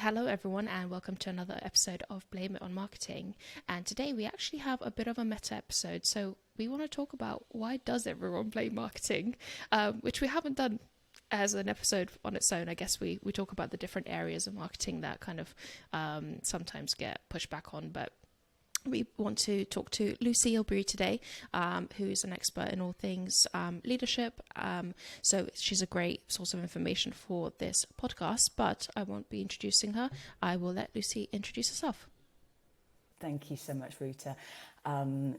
Hello, everyone, and welcome to another episode of Blame It on Marketing. And today we actually have a bit of a meta episode. So we want to talk about why does everyone blame marketing, which we haven't done as an episode on its own. I guess we talk about the different areas of marketing that kind of sometimes get pushed back on, but we want to talk to Lucie Ilbury today, who's an expert in all things leadership. So she's a great source of information for this podcast, but I won't be introducing her. I will let Lucie introduce herself. Thank you so much, Ruta.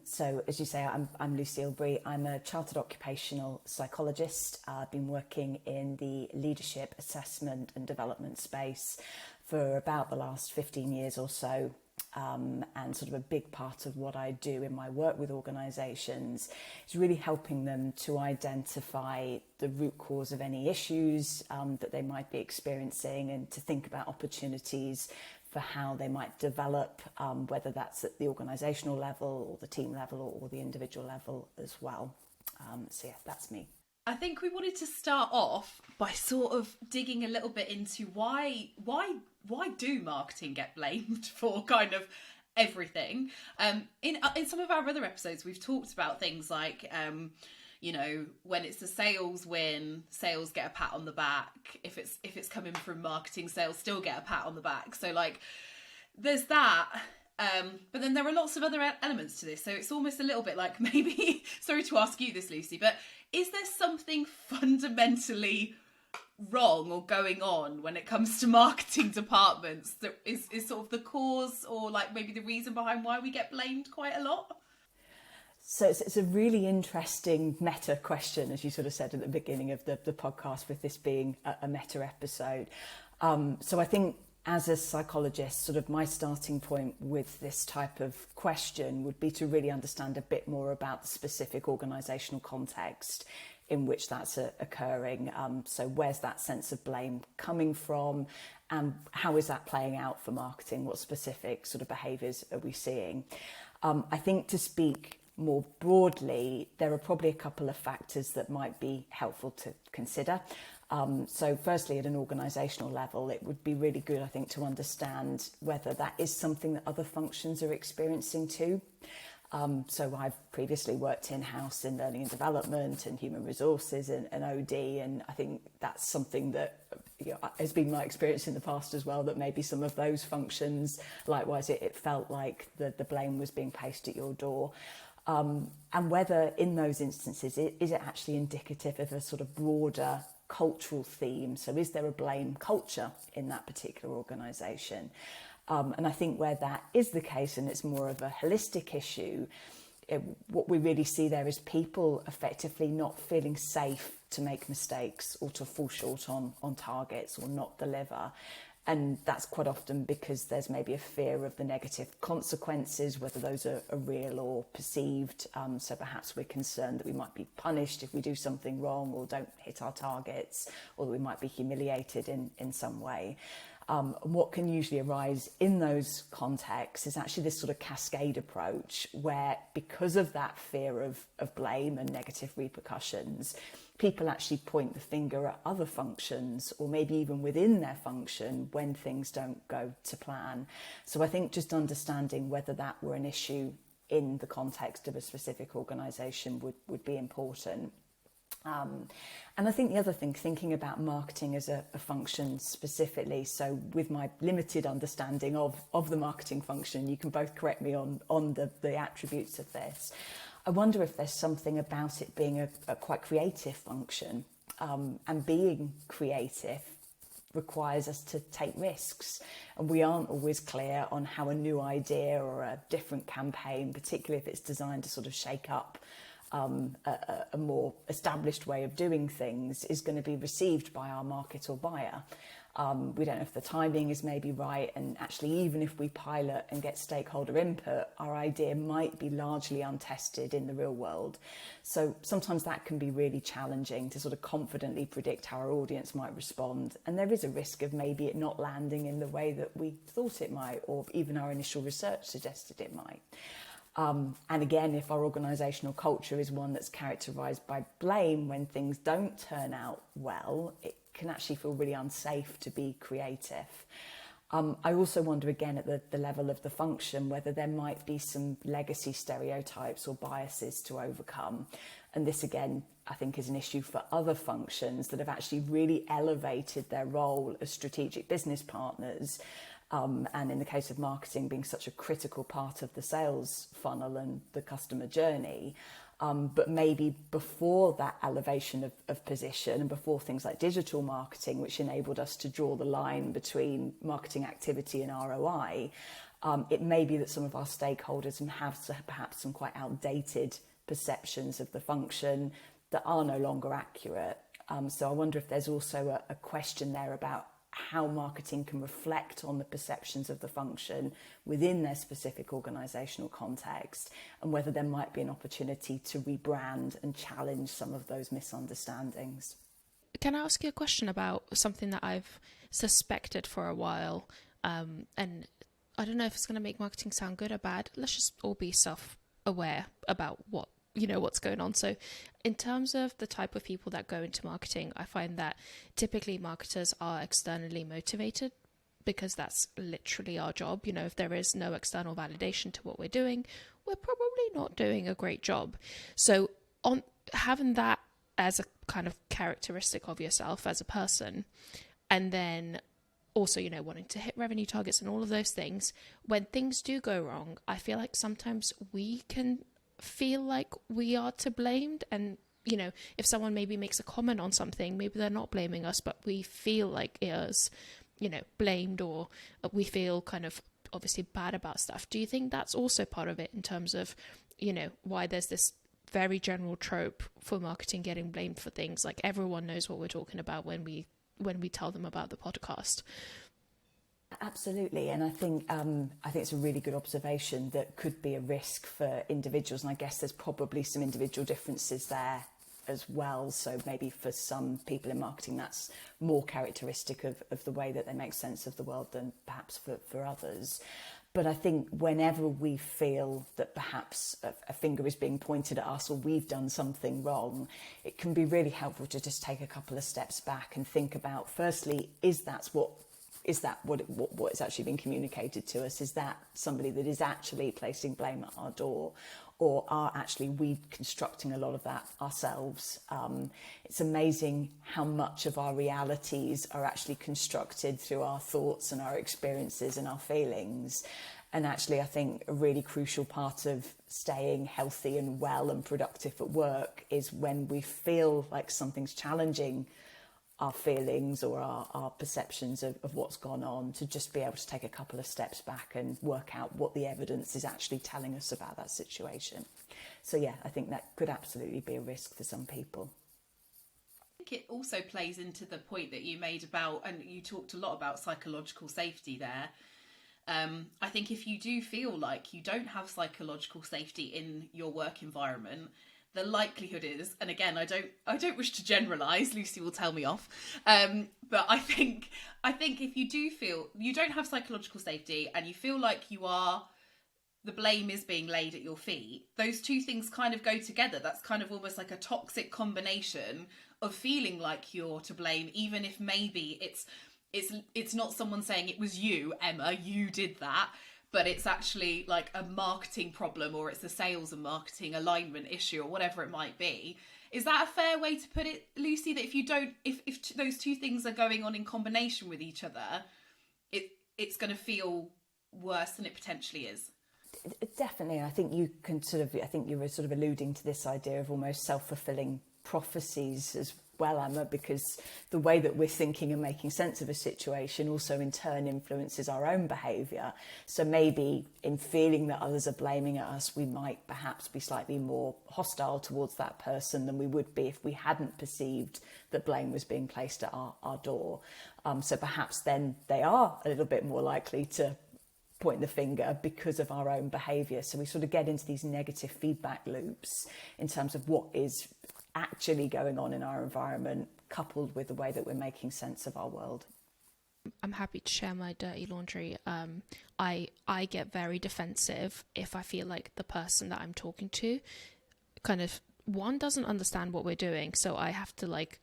So as you say, I'm Lucie Ilbury. I'm a chartered occupational psychologist. I've been working in the leadership assessment and development space for about the last 15 years or so. And sort of a big part of what I do in my work with organisations is really helping them to identify the root cause of any issues that they might be experiencing, and to think about opportunities for how they might develop, whether that's at the organisational level or the team level or the individual level as well. So yeah, that's me. I think we wanted to start off by sort of digging a little bit into why do marketing get blamed for kind of everything? In some of our other episodes, we've talked about things like, when it's a sales win, sales get a pat on the back. If it's coming from marketing, sales still get a pat on the back. So like, there's that. But then there are lots of other elements to this. So it's almost a little bit like, maybe, sorry to ask you this, Lucie, but is there something fundamentally wrong or going on when it comes to marketing departments that is sort of the cause, or like maybe the reason behind why we get blamed quite a lot? So it's a really interesting meta question, as you sort of said at the beginning of the podcast, with this being a meta episode. So I think as a psychologist, sort of my starting point with this type of question would be to really understand a bit more about the specific organisational context in which that's occurring. So where's that sense of blame coming from, and how is that playing out for marketing? What specific sort of behaviours are we seeing? I think, to speak more broadly, there are probably a couple of factors that might be helpful to consider. So firstly, at an organisational level, it would be really good, I think, to understand whether that is something that other functions are experiencing too. So I've previously worked in-house in learning and development and human resources and OD, and I think that's something that has been my experience in the past as well, that maybe some of those functions, likewise, it felt like the blame was being placed at your door. And whether in those instances, is it actually indicative of a sort of broader cultural theme? So is there a blame culture in that particular organisation? And I think where that is the case, and it's more of a holistic issue, what we really see there is people effectively not feeling safe to make mistakes or to fall short on targets or not deliver. And that's quite often because there's maybe a fear of the negative consequences, whether those are real or perceived. So perhaps we're concerned that we might be punished if we do something wrong or don't hit our targets, or that we might be humiliated in some way. What can usually arise in those contexts is actually this sort of cascade approach, where because of that fear of blame and negative repercussions, people actually point the finger at other functions, or maybe even within their function, when things don't go to plan. So I think just understanding whether that were an issue in the context of a specific organisation would be important. And I think the other thing, thinking about marketing as a function specifically, so with my limited understanding of the marketing function, you can both correct me on the attributes of this. I wonder if there's something about it being a quite creative function, and being creative requires us to take risks, and we aren't always clear on how a new idea or a different campaign, particularly if it's designed to sort of shake up a more established way of doing things, is going to be received by our market or buyer. We don't know if the timing is maybe right, and actually even if we pilot and get stakeholder input, our idea might be largely untested in the real world. So sometimes that can be really challenging to sort of confidently predict how our audience might respond, and there is a risk of maybe it not landing in the way that we thought it might, or even our initial research suggested it might. And again, if our organisational culture is one that's characterised by blame when things don't turn out well, it can actually feel really unsafe to be creative. I also wonder again at the level of the function whether there might be some legacy stereotypes or biases to overcome. And this again, I think, is an issue for other functions that have actually really elevated their role as strategic business partners. And in the case of marketing being such a critical part of the sales funnel and the customer journey. But maybe before that elevation of position and before things like digital marketing, which enabled us to draw the line between marketing activity and ROI, it may be that some of our stakeholders have perhaps some quite outdated perceptions of the function that are no longer accurate. So I wonder if there's also a question there about how marketing can reflect on the perceptions of the function within their specific organisational context, and whether there might be an opportunity to rebrand and challenge some of those misunderstandings. Can I ask you a question about something that I've suspected for a while? And I don't know if it's going to make marketing sound good or bad. Let's just all be self-aware about what's going on. So in terms of the type of people that go into marketing, I find that typically marketers are externally motivated because that's literally our job. If there is no external validation to what we're doing, we're probably not doing a great job. So on having that as a kind of characteristic of yourself as a person, and then also, wanting to hit revenue targets and all of those things, when things do go wrong, I feel like sometimes we can feel like we are to blame. And if someone maybe makes a comment on something, maybe they're not blaming us, but we feel like it is blamed, or we feel kind of obviously bad about stuff. Do you think that's also part of it in terms of why there's this very general trope for marketing getting blamed for things? Like, everyone knows what we're talking about when we tell them about the podcast. Absolutely, and I think it's a really good observation that could be a risk for individuals, and I guess there's probably some individual differences there as well. So maybe for some people in marketing that's more characteristic of the way that they make sense of the world than perhaps for others. But I think whenever we feel that perhaps a finger is being pointed at us or we've done something wrong, it can be really helpful to just take a couple of steps back and think about, firstly, is that what is actually being communicated to us? Is that somebody that is actually placing blame at our door, or are actually we constructing a lot of that ourselves? It's amazing how much of our realities are actually constructed through our thoughts and our experiences and our feelings. And actually, I think a really crucial part of staying healthy and well and productive at work is when we feel like something's challenging our feelings or our perceptions of what's gone on, to just be able to take a couple of steps back and work out what the evidence is actually telling us about that situation. So yeah, I think that could absolutely be a risk for some people. I think it also plays into the point that you made about, and you talked a lot about psychological safety there. I think if you do feel like you don't have psychological safety in your work environment, the likelihood is, and again, I don't wish to generalise, Lucy will tell me off, but I think if you do feel you don't have psychological safety and you feel like the blame is being laid at your feet, those two things kind of go together. That's kind of almost like a toxic combination of feeling like you're to blame, even if maybe it's not someone saying it was you, Emma, you did that, but it's actually like a marketing problem, or it's a sales and marketing alignment issue, or whatever it might be. Is that a fair way to put it, Lucy? That if those two things are going on in combination with each other, it's going to feel worse than it potentially is. Definitely. I think you were sort of alluding to this idea of almost self-fulfilling prophecies as well, Emma, because the way that we're thinking and making sense of a situation also in turn influences our own behaviour. So maybe in feeling that others are blaming us, we might perhaps be slightly more hostile towards that person than we would be if we hadn't perceived that blame was being placed at our door. So perhaps then they are a little bit more likely to point the finger because of our own behaviour. So we sort of get into these negative feedback loops in terms of what is actually going on in our environment, coupled with the way that we're making sense of our world. I'm happy to share my dirty laundry. I get very defensive if I feel like the person that I'm talking to kind of, one, doesn't understand what we're doing, so I have to like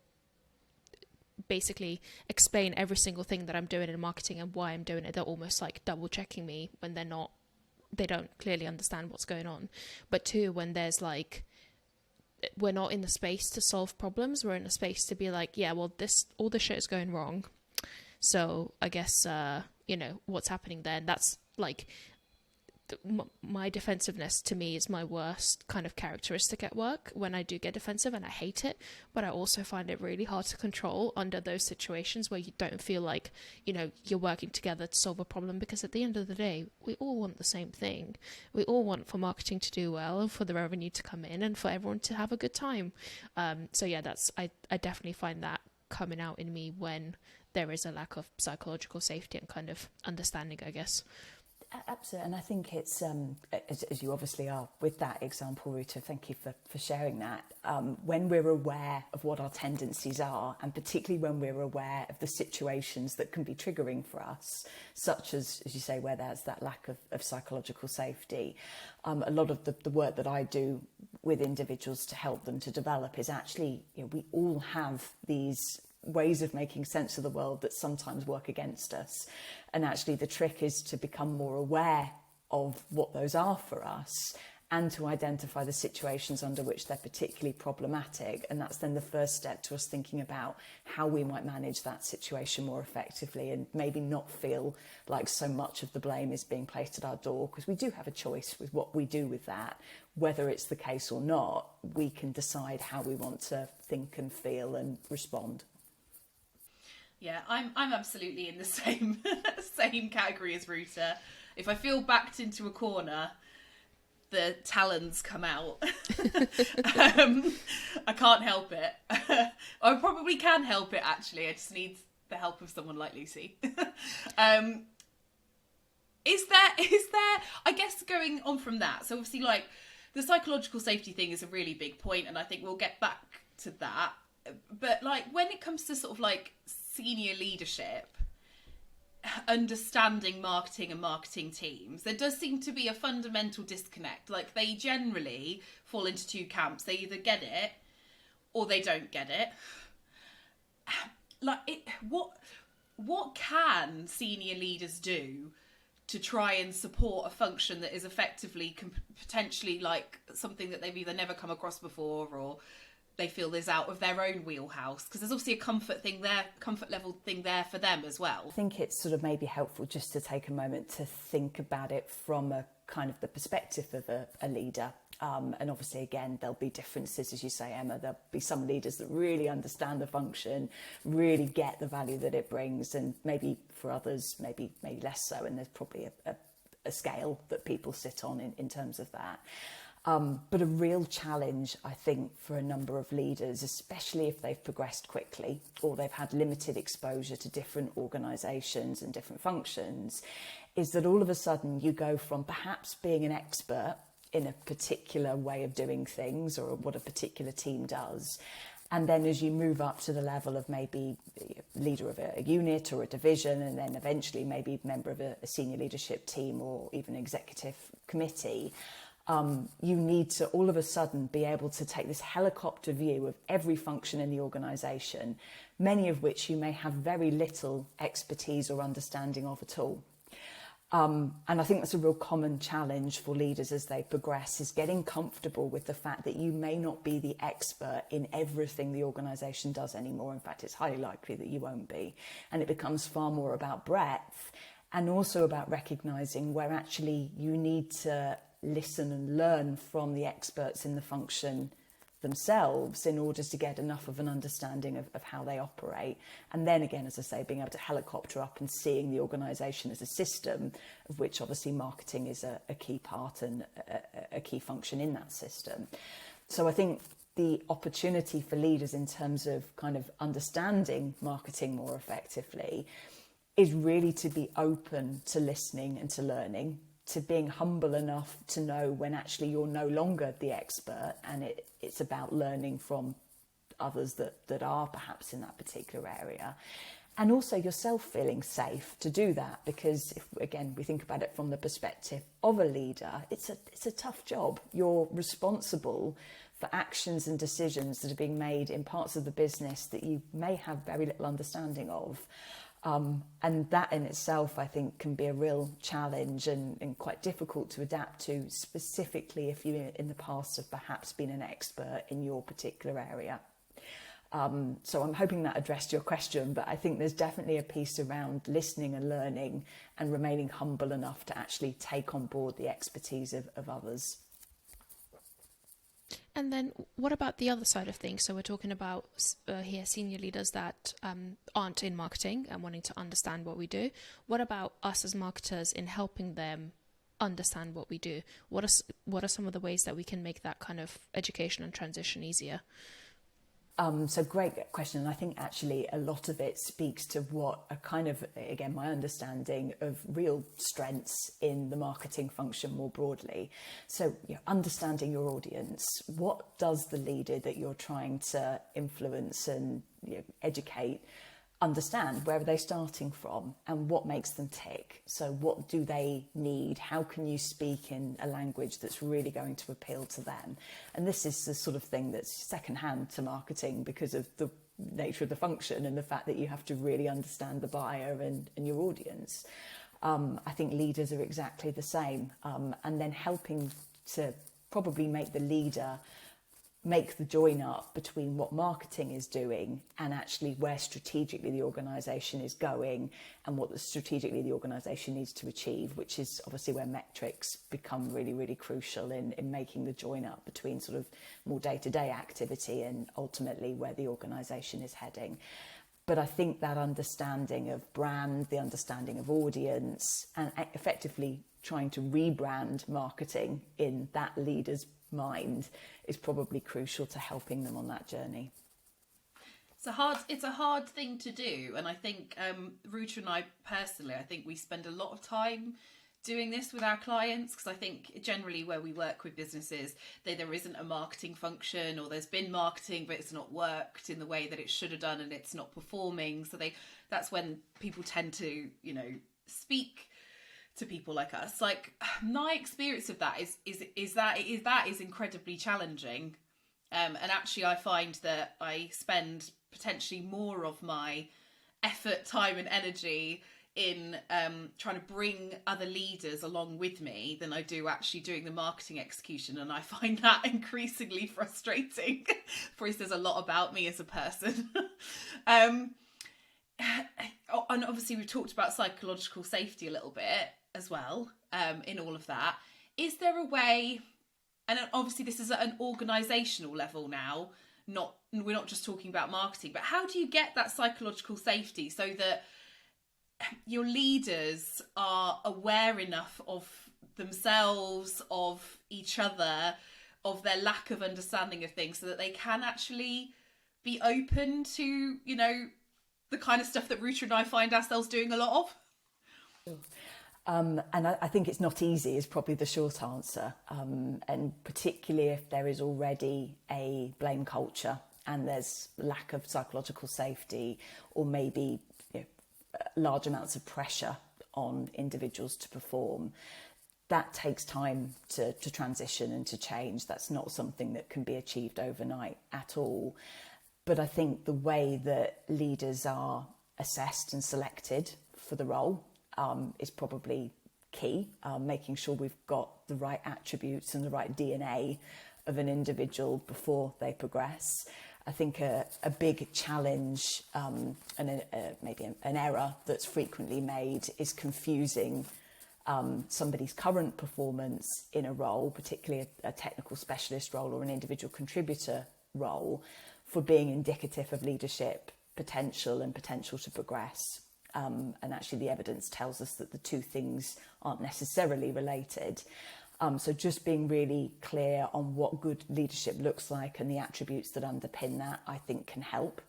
basically explain every single thing that I'm doing in marketing and why I'm doing it. They're almost like double checking me when they don't clearly understand what's going on. But two, when there's like, we're not in the space to solve problems, we're in a space to be like, yeah, well, all this shit is going wrong, so I guess what's happening there. And that's like my defensiveness, to me, is my worst kind of characteristic at work, when I do get defensive, and I hate it, but I also find it really hard to control under those situations where you don't feel like you're working together to solve a problem, because at the end of the day, we all want the same thing. We all want for marketing to do well, and for the revenue to come in, and for everyone to have a good time. So yeah, I definitely find that coming out in me when there is a lack of psychological safety and kind of understanding, I guess. Absolutely, and I think it's, as you obviously are with that example, Ruta, thank you for sharing that. When we're aware of what our tendencies are, and particularly when we're aware of the situations that can be triggering for us, such as you say, where there's that lack of psychological safety, a lot of the work that I do with individuals to help them to develop is actually, we all have these ways of making sense of the world that sometimes work against us, and actually the trick is to become more aware of what those are for us, and to identify the situations under which they're particularly problematic. And that's then the first step to us thinking about how we might manage that situation more effectively, and maybe not feel like so much of the blame is being placed at our door, because we do have a choice with what we do with that. Whether it's the case or not, we can decide how we want to think and feel and respond. Yeah, I'm absolutely in the same category as Ruta. If I feel backed into a corner, the talons come out. I can't help it. I probably can help it, actually. I just need the help of someone like Lucie. Is there, I guess, going on from that, so obviously, like, the psychological safety thing is a really big point, and I think we'll get back to that. But, like, when it comes to sort of, like, senior leadership, understanding marketing and marketing teams, there does seem to be a fundamental disconnect. Like, they generally fall into two camps. They either get it or they don't get it. Like, what can senior leaders do to try and support a function that is effectively potentially like something that they've either never come across before, or they feel is out of their own wheelhouse? Because there's obviously a comfort level thing there for them as well. I think it's sort of maybe helpful just to take a moment to think about it from a kind of the perspective of a leader. And obviously, again, there'll be differences, as you say, Emma. There'll be some leaders that really understand the function, really get the value that it brings, and maybe for others, maybe less so. And there's probably a scale that people sit on in terms of that. But a real challenge, I think, for a number of leaders, especially if they've progressed quickly or they've had limited exposure to different organisations and different functions, is that all of a sudden you go from perhaps being an expert in a particular way of doing things or what a particular team does, and then as you move up to the level of maybe leader of a unit or a division, and then eventually maybe member of a senior leadership team or even executive committee, you need to all of a sudden be able to take this helicopter view of every function in the organisation, many of which you may have very little expertise or understanding of at all. And I think that's a real common challenge for leaders as they progress, is getting comfortable with the fact that you may not be the expert in everything the organisation does anymore. In fact, it's highly likely that you won't be. And it becomes far more about breadth, and also about recognising where actually you need to listen and learn from the experts in the function themselves in order to get enough of an understanding of how they operate. And then again, as I say, being able to helicopter up and seeing the organisation as a system, of which obviously marketing is a key part and a key function in that system. So I think the opportunity for leaders in terms of kind of understanding marketing more effectively is really to be open to listening and to learning, to being humble enough to know when actually you're no longer the expert, and it's about learning from others that are perhaps in that particular area. And also yourself feeling safe to do that, because if, again, we think about it from the perspective of a leader, it's a tough job. You're responsible for actions and decisions that are being made in parts of the business that you may have very little understanding of. And that in itself, I think, can be a real challenge and quite difficult to adapt to, specifically if you in the past have perhaps been an expert in your particular area. So I'm hoping that addressed your question, but I think there's definitely a piece around listening and learning and remaining humble enough to actually take on board the expertise of others. And then what about the other side of things? So we're talking about here senior leaders that aren't in marketing and wanting to understand what we do. What about us as marketers in helping them understand what we do? What are some of the ways that we can make that kind of education and transition easier? So great question. And I think actually a lot of it speaks to what a kind of, again, my understanding of real strengths in the marketing function more broadly. So understanding your audience, what does the leader that you're trying to influence and educate understand? Where are they starting from and what makes them tick? So what do they need? How can you speak in a language that's really going to appeal to them? And this is the sort of thing that's secondhand to marketing because of the nature of the function and the fact that you have to really understand the buyer and your audience. I think leaders are exactly the same. And then helping to probably make the leader make the join up between what marketing is doing and actually where strategically the organisation is going and what strategically the organisation needs to achieve, which is obviously where metrics become really, really crucial in making the join up between sort of more day-to-day activity and ultimately where the organisation is heading. But I think that understanding of brand, the understanding of audience, and effectively trying to rebrand marketing in that leader's mind is probably crucial to helping them on that journey. It's a hard thing to do, and I think Ruta and I personally, I think we spend a lot of time doing this with our clients, because I think generally where we work with businesses, there isn't a marketing function, or there's been marketing but it's not worked in the way that it should have done and it's not performing. So that's when people tend to speak to people like us. Like, my experience of that is that is incredibly challenging, and actually I find that I spend potentially more of my effort, time and energy in trying to bring other leaders along with me than I do actually doing the marketing execution, and I find that increasingly frustrating. Probably says a lot about me as a person. And obviously we've talked about psychological safety a little bit as well, in all of that. Is there a way, and obviously this is at an organisational level now, we're not just talking about marketing, but how do you get that psychological safety so that your leaders are aware enough of themselves, of each other, of their lack of understanding of things, so that they can actually be open to, the kind of stuff that Ruta and I find ourselves doing a lot of? And I think it's not easy is probably the short answer. And particularly if there is already a blame culture and there's lack of psychological safety, or maybe large amounts of pressure on individuals to perform, that takes time to transition and to change. That's not something that can be achieved overnight at all. But I think the way that leaders are assessed and selected for the role is probably key, making sure we've got the right attributes and the right DNA of an individual before they progress. I think a big challenge and maybe an error that's frequently made is confusing somebody's current performance in a role, particularly a technical specialist role or an individual contributor role, for being indicative of leadership potential and potential to progress. And actually the evidence tells us that the two things aren't necessarily related. So just being really clear on what good leadership looks like and the attributes that underpin that, I think, can help.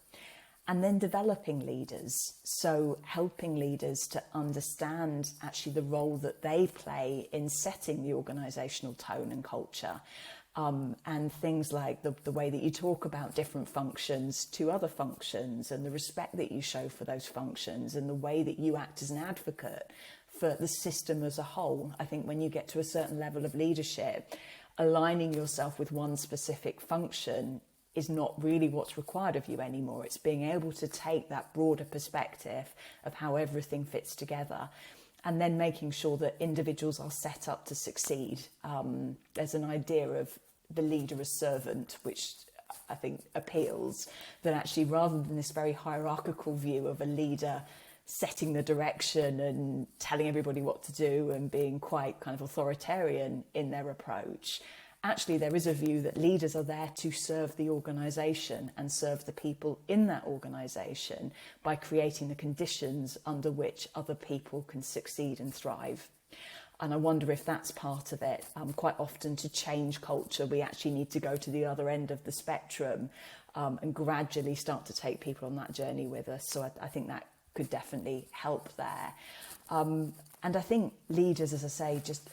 And then developing leaders. So helping leaders to understand actually the role that they play in setting the organisational tone and culture, And things like the way that you talk about different functions to other functions, and the respect that you show for those functions, and the way that you act as an advocate for the system as a whole. I think when you get to a certain level of leadership, aligning yourself with one specific function is not really what's required of you anymore. It's being able to take that broader perspective of how everything fits together, and then making sure that individuals are set up to succeed. There's an idea of the leader as servant, which I think appeals, that actually rather than this very hierarchical view of a leader setting the direction and telling everybody what to do and being quite kind of authoritarian in their approach, actually there is a view that leaders are there to serve the organisation and serve the people in that organisation by creating the conditions under which other people can succeed and thrive. And I wonder if that's part of it. Quite often, to change culture, we actually need to go to the other end of the spectrum and gradually start to take people on that journey with us. So I think that could definitely help there. And I think leaders, as I say, just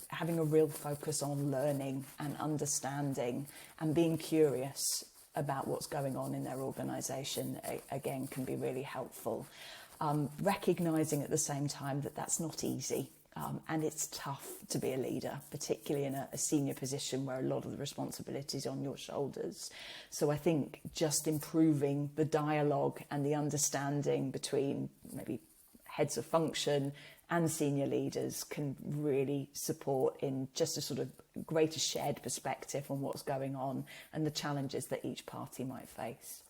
having a real focus on learning and understanding and being curious about what's going on in their organisation, again, can be really helpful. Recognising at the same time that that's not easy. And it's tough to be a leader, particularly in a senior position where a lot of the responsibility is on your shoulders. So I think just improving the dialogue and the understanding between maybe heads of function and senior leaders can really support in just a sort of greater shared perspective on what's going on and the challenges that each party might face.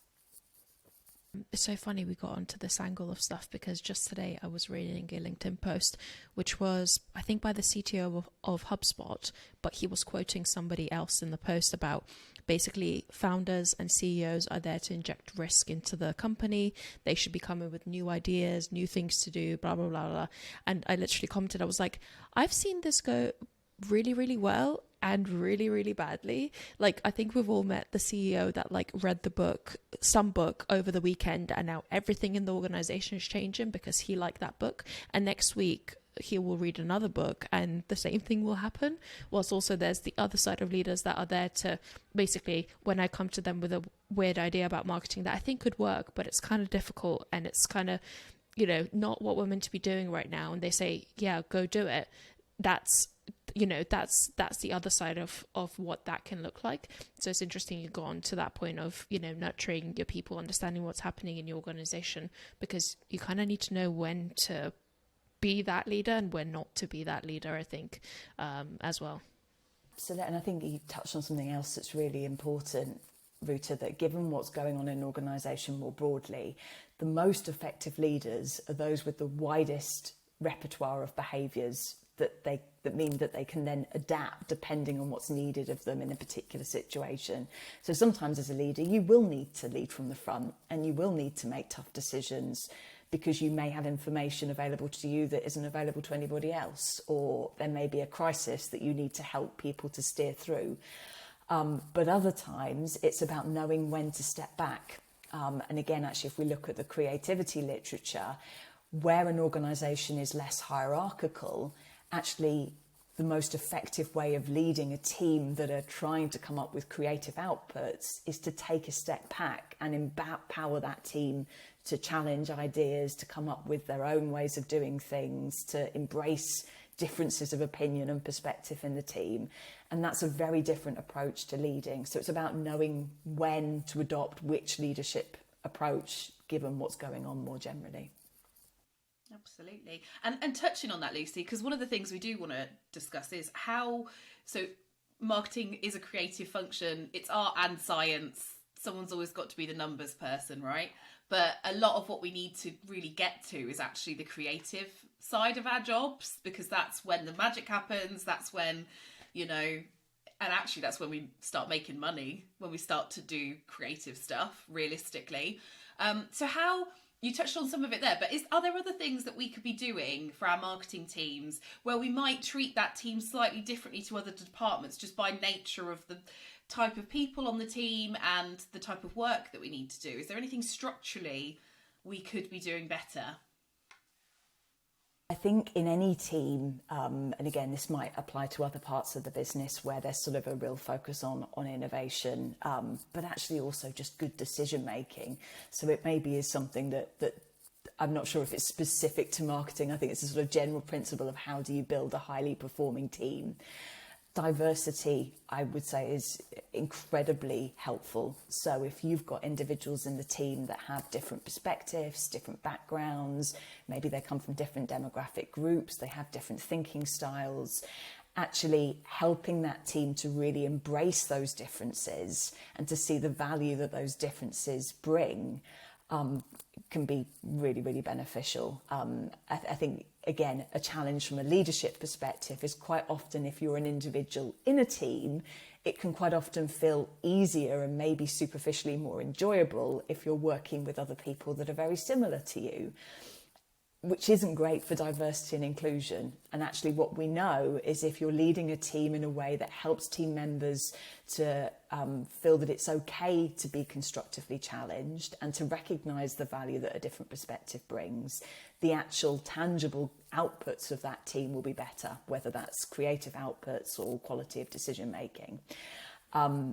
It's so funny we got onto this angle of stuff because just today I was reading a LinkedIn post, which was, I think, by the CTO of HubSpot, but he was quoting somebody else in the post about basically founders and CEOs are there to inject risk into the company. They should be coming with new ideas, new things to do, blah, blah, blah, blah. And I literally commented, I was like, I've seen this go really, really well and really, really badly. Like, I think we've all met the CEO that like read some book over the weekend, and now everything in the organization is changing because he liked that book. And next week he will read another book and the same thing will happen. Whilst also there's the other side of leaders that are there to basically, when I come to them with a weird idea about marketing that I think could work, but it's kind of difficult and it's kind of, not what we're meant to be doing right now, and they say, yeah, go do it. That's the other side of what that can look like. So it's interesting you go on to that point of, nurturing your people, understanding what's happening in your organization, because you kind of need to know when to be that leader and when not to be that leader, I think, as well. So and I think you touched on something else that's really important, Ruta, that given what's going on in an organisation more broadly, the most effective leaders are those with the widest repertoire of behaviours that mean that they can then adapt depending on what's needed of them in a particular situation. So sometimes as a leader, you will need to lead from the front and you will need to make tough decisions because you may have information available to you that isn't available to anybody else, or there may be a crisis that you need to help people to steer through. But other times it's about knowing when to step back. And again, actually, if we look at the creativity literature, where an organisation is less hierarchical, actually the most effective way of leading a team that are trying to come up with creative outputs is to take a step back and empower that team to challenge ideas, to come up with their own ways of doing things, to embrace differences of opinion and perspective in the team. And that's a very different approach to leading. So it's about knowing when to adopt which leadership approach given what's going on more generally. Absolutely. And touching on that, Lucy, because one of the things we do want to discuss is how, so marketing is a creative function, it's art and science. Someone's always got to be the numbers person, right? But a lot of what we need to really get to is actually the creative side of our jobs, because that's when the magic happens. That's when, and actually that's when we start making money, when we start to do creative stuff, realistically. So how... You touched on some of it there, but are there other things that we could be doing for our marketing teams where we might treat that team slightly differently to other departments just by nature of the type of people on the team and the type of work that we need to do? Is there anything structurally we could be doing better? I think in any team, and again, this might apply to other parts of the business where there's sort of a real focus on innovation, but actually also just good decision making. So it maybe is something that I'm not sure if it's specific to marketing. I think it's a sort of general principle of how do you build a highly performing team. Diversity, I would say, is incredibly helpful. So if you've got individuals in the team that have different perspectives, different backgrounds, maybe they come from different demographic groups, they have different thinking styles, actually helping that team to really embrace those differences and to see the value that those differences bring can be really, really beneficial. I think, again, a challenge from a leadership perspective is quite often if you're an individual in a team, it can quite often feel easier and maybe superficially more enjoyable if you're working with other people that are very similar to you, which isn't great for diversity and inclusion. And actually what we know is if you're leading a team in a way that helps team members to feel that it's okay to be constructively challenged and to recognise the value that a different perspective brings, the actual tangible outputs of that team will be better, whether that's creative outputs or quality of decision making.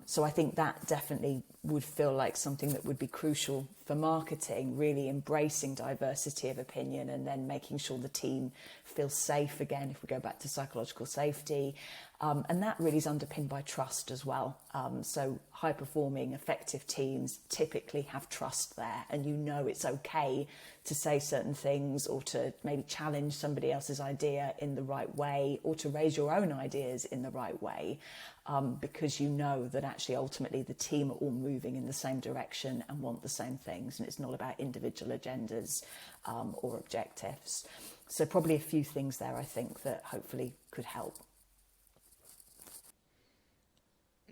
So I think that definitely would feel like something that would be crucial for marketing, really embracing diversity of opinion and then making sure the team feels safe again, if we go back to psychological safety. And that really is underpinned by trust as well. So high performing, effective teams typically have trust there, and you know it's okay to say certain things or to maybe challenge somebody else's idea in the right way or to raise your own ideas in the right way, because you know that actually ultimately the team are all moving in the same direction and want the same things, and it's not about individual agendas or objectives. So probably a few things there I think that hopefully could help.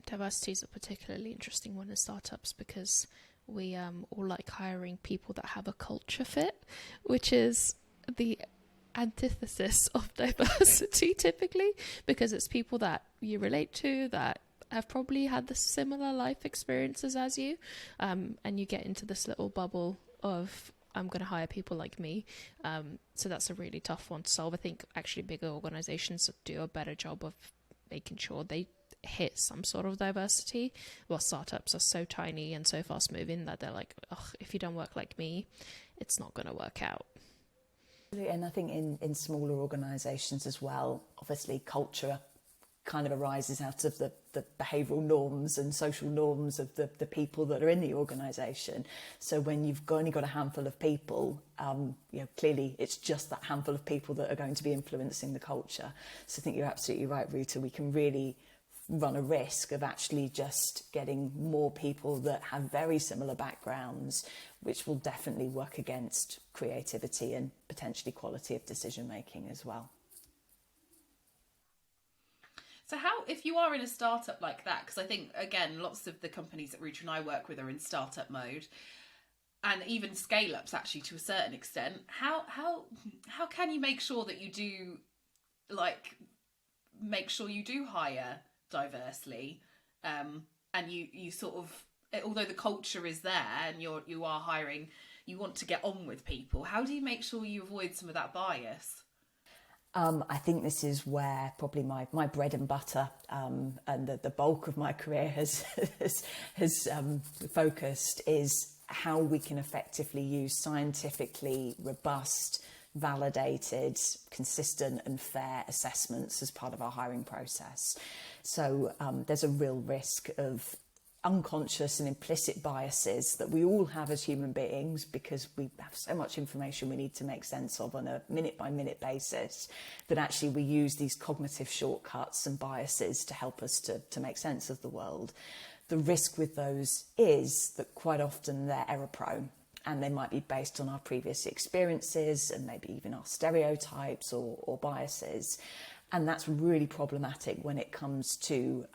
Diversity is a particularly interesting one in startups because we all like hiring people that have a culture fit, which is the antithesis of diversity typically, because it's people that you relate to, that have probably had the similar life experiences as you, and you get into this little bubble of I'm going to hire people like me. So that's a really tough one to solve. I think actually bigger organizations do a better job of making sure they hit some sort of diversity. Well, startups are so tiny and so fast moving that they're like, oh, if you don't work like me, it's not going to work out. And I think in smaller organisations as well, obviously culture kind of arises out of the behavioural norms and social norms of the people that are in the organisation. So when you've only got a handful of people, clearly it's just that handful of people that are going to be influencing the culture. So I think you're absolutely right, Ruta. We can really run a risk of actually just getting more people that have very similar backgrounds, which will definitely work against creativity and potentially quality of decision making as well. So how, if you are in a startup like that, because I think, again, lots of the companies that Ruta and I work with are in startup mode, and even scale-ups actually to a certain extent, how can you make sure that you do, make sure you do hire diversely, and you sort of, although the culture is there and you are hiring, you want to get on with people, how do you make sure you avoid some of that bias? I think this is where probably my bread and butter and the bulk of my career has focused is how we can effectively use scientifically robust, validated, consistent and fair assessments as part of our hiring process. So there's a real risk of unconscious and implicit biases that we all have as human beings because we have so much information we need to make sense of on a minute-by-minute basis that actually we use these cognitive shortcuts and biases to help us to make sense of the world. The risk with those is that quite often they're error-prone, and they might be based on our previous experiences and maybe even our stereotypes or biases. And that's really problematic when it comes to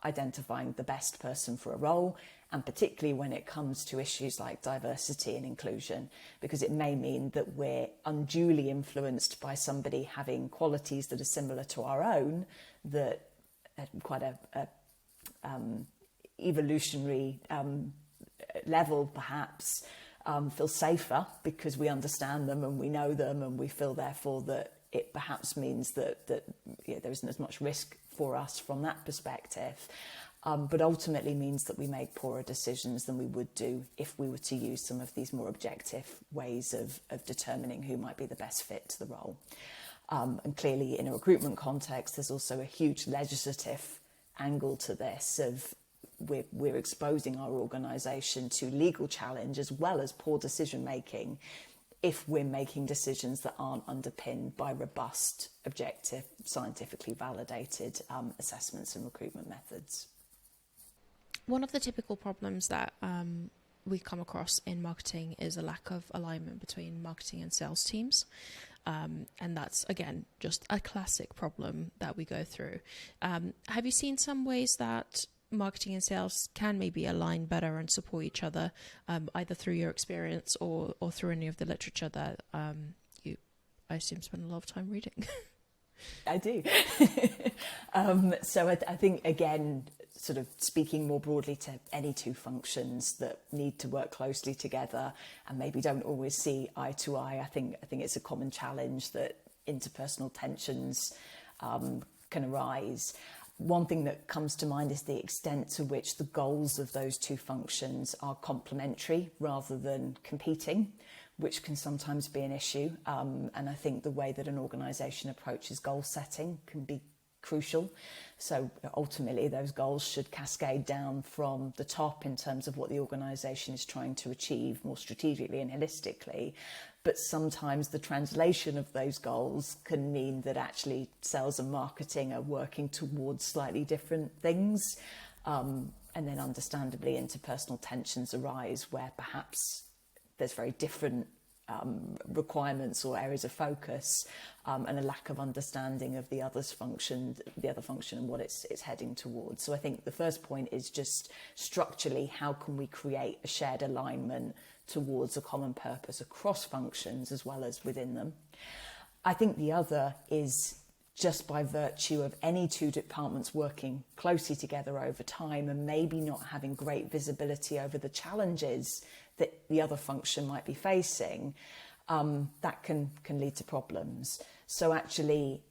identifying the best person for a role, and particularly when it comes to issues like diversity and inclusion, because it may mean that we're unduly influenced by somebody having qualities that are similar to our own, that at quite a evolutionary level perhaps, feel safer because we understand them and we know them, and we feel therefore that it perhaps means that there isn't as much risk for us from that perspective, but ultimately means that we make poorer decisions than we would do if we were to use some of these more objective ways of determining who might be the best fit to the role. And clearly in a recruitment context, there's also a huge legislative angle to this of we're exposing our organisation to legal challenge as well as poor decision making if we're making decisions that aren't underpinned by robust, objective, scientifically validated assessments and recruitment methods. One of the typical problems that we come across in marketing is a lack of alignment between marketing and sales teams. And that's, again, just a classic problem that we go through. Have you seen some ways that marketing and sales can maybe align better and support each other, either through your experience or through any of the literature that you, I assume, spend a lot of time reading? I do. So I think, again, sort of speaking more broadly to any two functions that need to work closely together and maybe don't always see eye to eye, I think it's a common challenge that interpersonal tensions can arise. One thing that comes to mind is the extent to which the goals of those two functions are complementary rather than competing, which can sometimes be an issue. And I think the way that an organisation approaches goal setting can be crucial. So ultimately, those goals should cascade down from the top in terms of what the organisation is trying to achieve more strategically and holistically. But sometimes the translation of those goals can mean that actually sales and marketing are working towards slightly different things. And then understandably, interpersonal tensions arise where perhaps there's very different requirements or areas of focus, and a lack of understanding of the other function and what it's heading towards. So I think the first point is just structurally, how can we create a shared alignment towards a common purpose across functions as well as within them? I think the other is just by virtue of any two departments working closely together over time and maybe not having great visibility over the challenges that the other function might be facing, that can lead to problems. So actually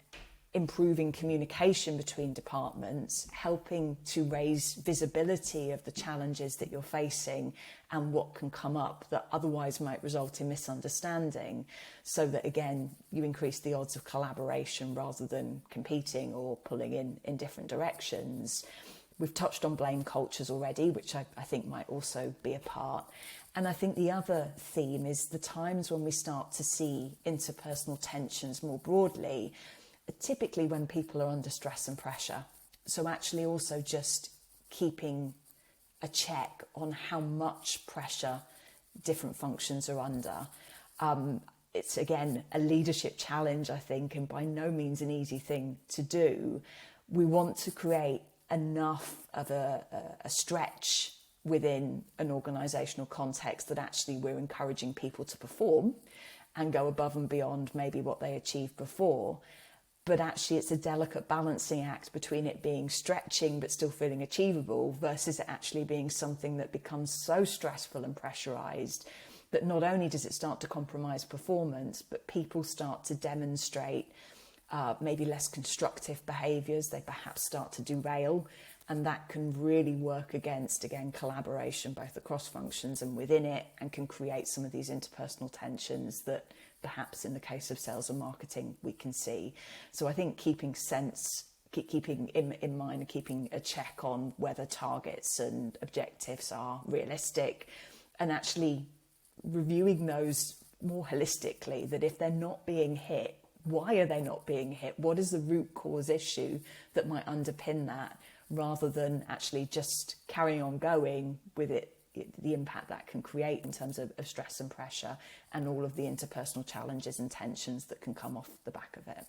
improving communication between departments, helping to raise visibility of the challenges that you're facing and what can come up that otherwise might result in misunderstanding, so that again you increase the odds of collaboration rather than competing or pulling in different directions. We've touched on blame cultures already, which I think might also be a part. And I think the other theme is the times when we start to see interpersonal tensions more broadly, typically when people are under stress and pressure. So actually also just keeping a check on how much pressure different functions are under. It's, again, a leadership challenge, I think, and by no means an easy thing to do. We want to create enough of a stretch within an organisational context that actually we're encouraging people to perform and go above and beyond maybe what they achieved before. But actually it's a delicate balancing act between it being stretching but still feeling achievable versus it actually being something that becomes so stressful and pressurised that not only does it start to compromise performance, but people start to demonstrate maybe less constructive behaviours. They perhaps start to derail, and that can really work against, again, collaboration both across functions and within it, and can create some of these interpersonal tensions that perhaps in the case of sales and marketing we can see. So I think keeping in mind and keeping a check on whether targets and objectives are realistic, and actually reviewing those more holistically, that if they're not being hit, why are they not being hit? What is the root cause issue that might underpin that, rather than actually just carrying on going with it, the impact that can create in terms of stress and pressure and all of the interpersonal challenges and tensions that can come off the back of it.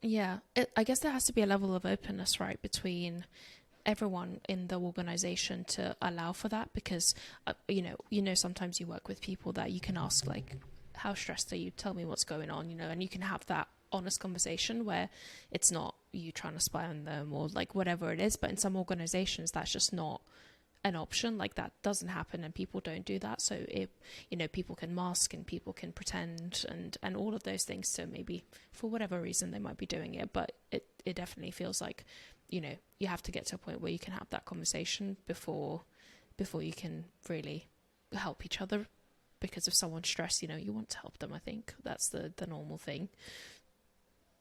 Yeah, I guess there has to be a level of openness, right, between everyone in the organization to allow for that, because sometimes you work with people that you can ask, like, how stressed are you? Tell me what's going on, and you can have that honest conversation where it's not you trying to spy on them or like whatever it is. But in some organizations, that's just not an option. Like, that doesn't happen, and people don't do that. So it, you know, people can mask and people can pretend and all of those things. So maybe for whatever reason they might be doing it, but it definitely feels like, you know, you have to get to a point where you can have that conversation before you can really help each other. Because if someone's stressed, you know, you want to help them. I think that's the normal thing.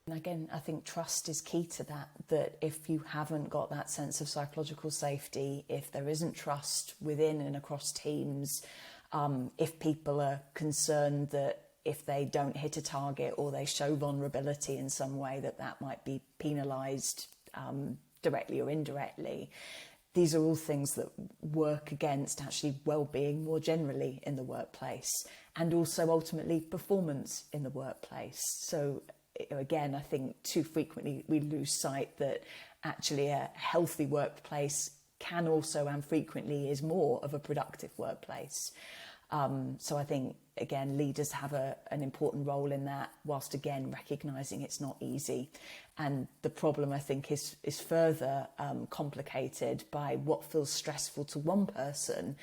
And again, I think trust is key to that, that if you haven't got that sense of psychological safety, if there isn't trust within and across teams, if people are concerned that if they don't hit a target or they show vulnerability in some way, that might be penalised directly or indirectly. These are all things that work against actually well-being more generally in the workplace, and also ultimately performance in the workplace. So again, I think too frequently we lose sight that actually a healthy workplace can also, and frequently is, more of a productive workplace. So I think, again, leaders have an important role in that, whilst again recognising it's not easy. And the problem, I think, is further complicated by what feels stressful to one person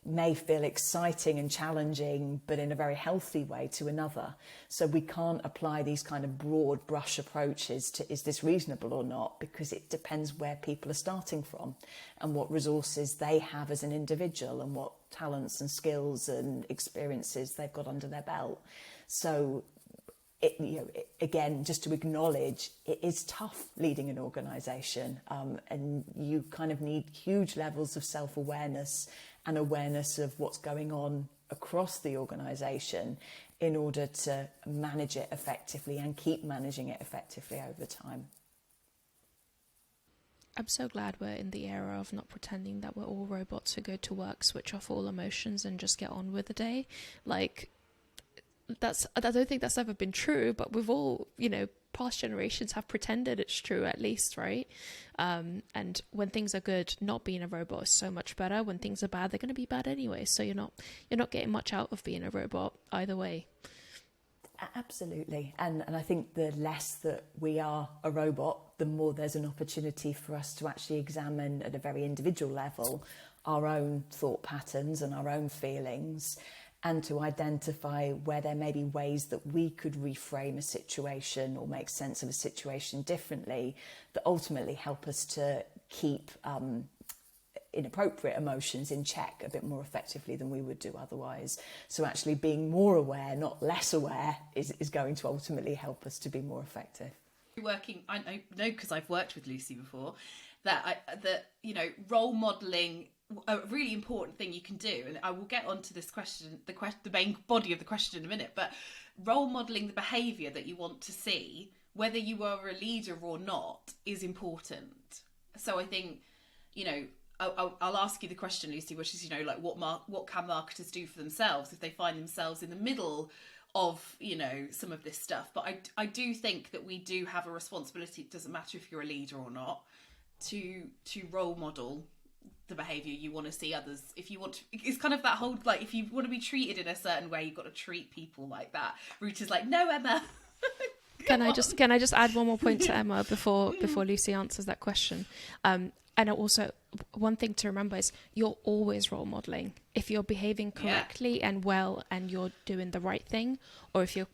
may feel exciting and challenging, but in a very healthy way, to another. So we can't apply these kind of broad brush approaches to is this reasonable or not, because it depends where people are starting from and what resources they have as an individual and what talents and skills and experiences they've got under their belt. So again, just to acknowledge, it is tough leading an organisation, and you kind of need huge levels of self-awareness and awareness of what's going on across the organisation in order to manage it effectively and keep managing it effectively over time. I'm so glad we're in the era of not pretending that we're all robots who go to work, switch off all emotions and just get on with the day. Like, I don't think that's ever been true, but we've all, you know, past generations have pretended it's true, at least, right? And when things are good, not being a robot is so much better. When things are bad, they're going to be bad anyway. So you're not getting much out of being a robot either way. Absolutely. And I think the less that we are a robot, the more there's an opportunity for us to actually examine at a very individual level our own thought patterns and our own feelings, and to identify where there may be ways that we could reframe a situation or make sense of a situation differently that ultimately help us to keep inappropriate emotions in check a bit more effectively than we would do otherwise. So actually being more aware, not less aware, is going to ultimately help us to be more effective. I know because I've worked with Lucie before, that role modelling, a really important thing you can do, and I will get onto this question, the main body of the question in a minute, but role modelling the behaviour that you want to see, whether you are a leader or not, is important. So I think, you know, I'll ask you the question, Lucie, which is, you know, like what can marketers do for themselves if they find themselves in the middle of, you know, some of this stuff. But I do think that we do have a responsibility, it doesn't matter if you're a leader or not, to role model the behaviour you want to see others. If you want to, it's kind of that whole, like, if you want to be treated in a certain way, you've got to treat people like that. Ruta's like, no, Emma. Can I just add one more point to Emma before Lucie answers that question? And also, one thing to remember is you're always role modelling. If you're behaving correctly and well and you're doing the right thing, or if you're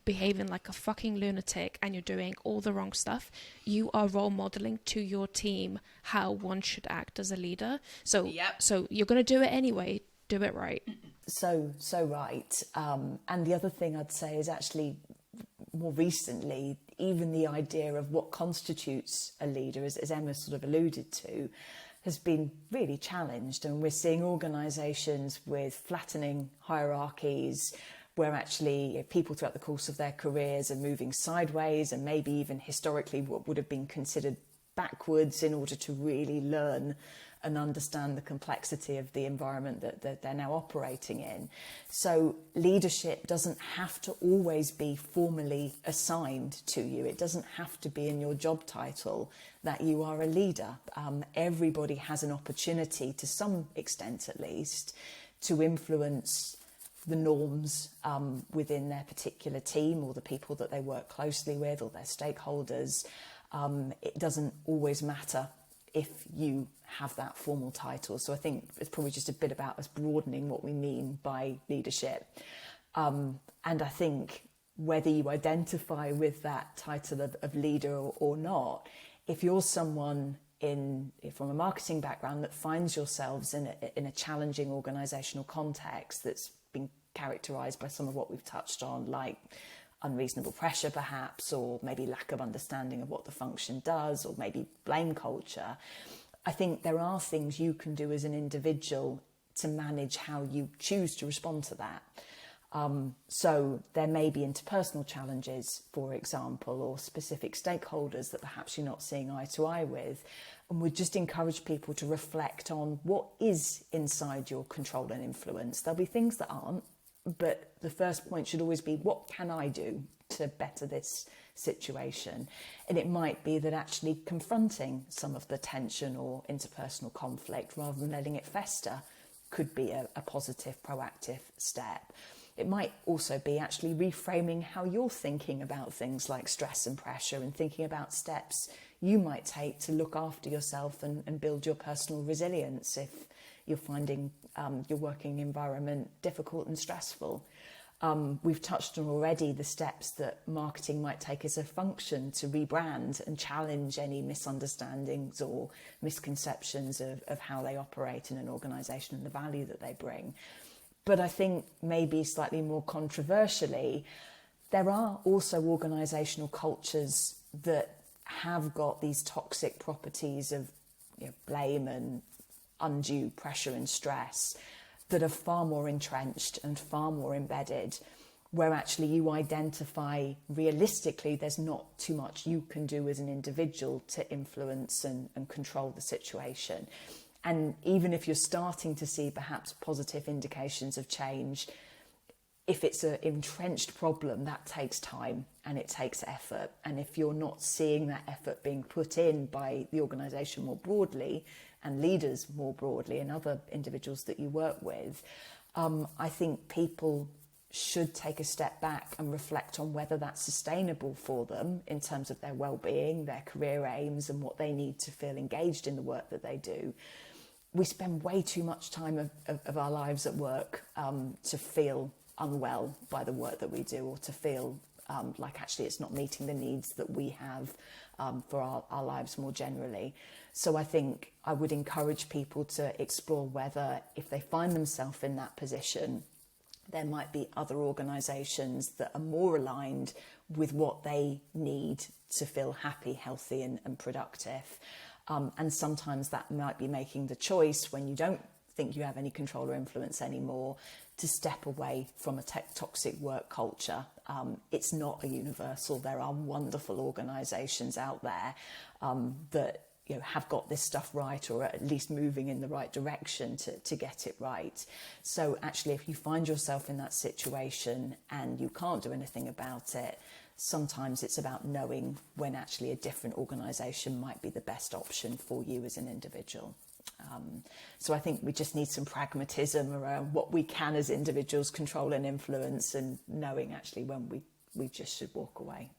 behaving like a fucking lunatic and you're doing all the wrong stuff, you are role modelling to your team how one should act as a leader. So you're going to do it anyway. Do it right. So right. And the other thing I'd say is actually more recently, even the idea of what constitutes a leader, as Emma sort of alluded to, has been really challenged. And we're seeing organisations with flattening hierarchies, where actually people throughout the course of their careers are moving sideways and maybe even historically what would have been considered backwards in order to really learn and understand the complexity of the environment that they're now operating in. So leadership doesn't have to always be formally assigned to you. It doesn't have to be in your job title that you are a leader. Everybody has an opportunity, to some extent at least, to influence the norms within their particular team or the people that they work closely with or their stakeholders. It doesn't always matter if you have that formal title. So I think it's probably just a bit about us broadening what we mean by leadership. And I think whether you identify with that title of leader or not, if you're someone from a marketing background that finds yourselves in a challenging organisational context that's been characterised by some of what we've touched on, like unreasonable pressure perhaps, or maybe lack of understanding of what the function does, or maybe blame culture, I think there are things you can do as an individual to manage how you choose to respond to that. So there may be interpersonal challenges, for example, or specific stakeholders that perhaps you're not seeing eye to eye with. And we just encourage people to reflect on what is inside your control and influence. There'll be things that aren't, but the first point should always be, what can I do to better this situation? And it might be that actually confronting some of the tension or interpersonal conflict rather than letting it fester could be a positive, proactive step. It might also be actually reframing how you're thinking about things like stress and pressure, and thinking about steps you might take to look after yourself and build your personal resilience if you're finding your working environment difficult and stressful. We've touched on already the steps that marketing might take as a function to rebrand and challenge any misunderstandings or misconceptions of how they operate in an organisation and the value that they bring. But I think maybe slightly more controversially, there are also organisational cultures that have got these toxic properties of blame and undue pressure and stress that are far more entrenched and far more embedded, where actually you identify realistically there's not too much you can do as an individual to influence and control the situation. And even if you're starting to see perhaps positive indications of change, if it's an entrenched problem, that takes time and it takes effort. And if you're not seeing that effort being put in by the organisation more broadly, and leaders more broadly, and other individuals that you work with, I think people should take a step back and reflect on whether that's sustainable for them in terms of their well-being, their career aims, and what they need to feel engaged in the work that they do. We spend way too much time of our lives at work to feel unwell by the work that we do, or to feel like actually it's not meeting the needs that we have for our lives more generally. So I think I would encourage people to explore whether, if they find themselves in that position, there might be other organisations that are more aligned with what they need to feel happy, healthy and productive. And sometimes that might be making the choice, when you don't think you have any control or influence anymore, to step away from a toxic work culture. It's not a universal. There are wonderful organisations out there that have got this stuff right, or at least moving in the right direction to get it right. So actually, if you find yourself in that situation and you can't do anything about it, sometimes it's about knowing when actually a different organisation might be the best option for you as an individual. So I think we just need some pragmatism around what we can as individuals control and influence, and knowing actually when we just should walk away.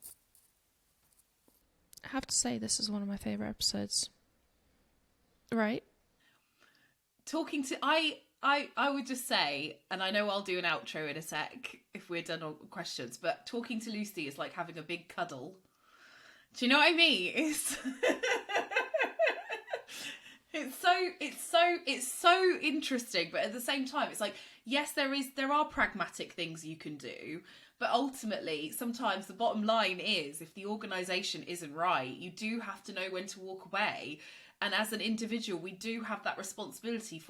I have to say, this is one of my favourite episodes. Right? I would just say, and I know I'll do an outro in a sec if we're done on questions, but talking to Lucy is like having a big cuddle. Do you know what I mean? It's so interesting, but at the same time, it's like, yes, there are pragmatic things you can do, but ultimately, sometimes the bottom line is, if the organisation isn't right, you do have to know when to walk away. And as an individual, we do have that responsibility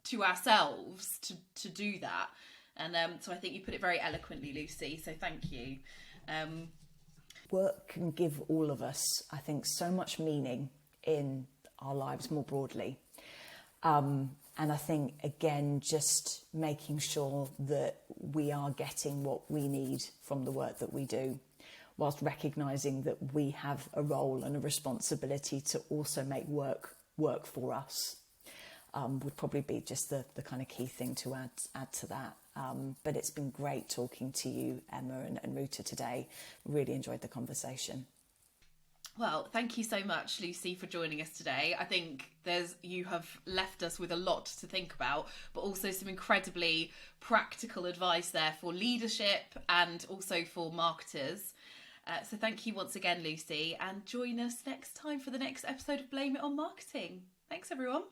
to ourselves to do that. And so I think you put it very eloquently, Lucy. So thank you. Work can give all of us, I think, so much meaning in our lives more broadly. And I think, again, just making sure that we are getting what we need from the work that we do, whilst recognising that we have a role and a responsibility to also make work for us, would probably be just the kind of key thing to add to that. But it's been great talking to you, Emma and Ruta, today. Really enjoyed the conversation. Well, thank you so much, Lucy, for joining us today. I think you have left us with a lot to think about, but also some incredibly practical advice there for leadership and also for marketers. So thank you once again, Lucy, and join us next time for the next episode of Blame It on Marketing. Thanks, everyone.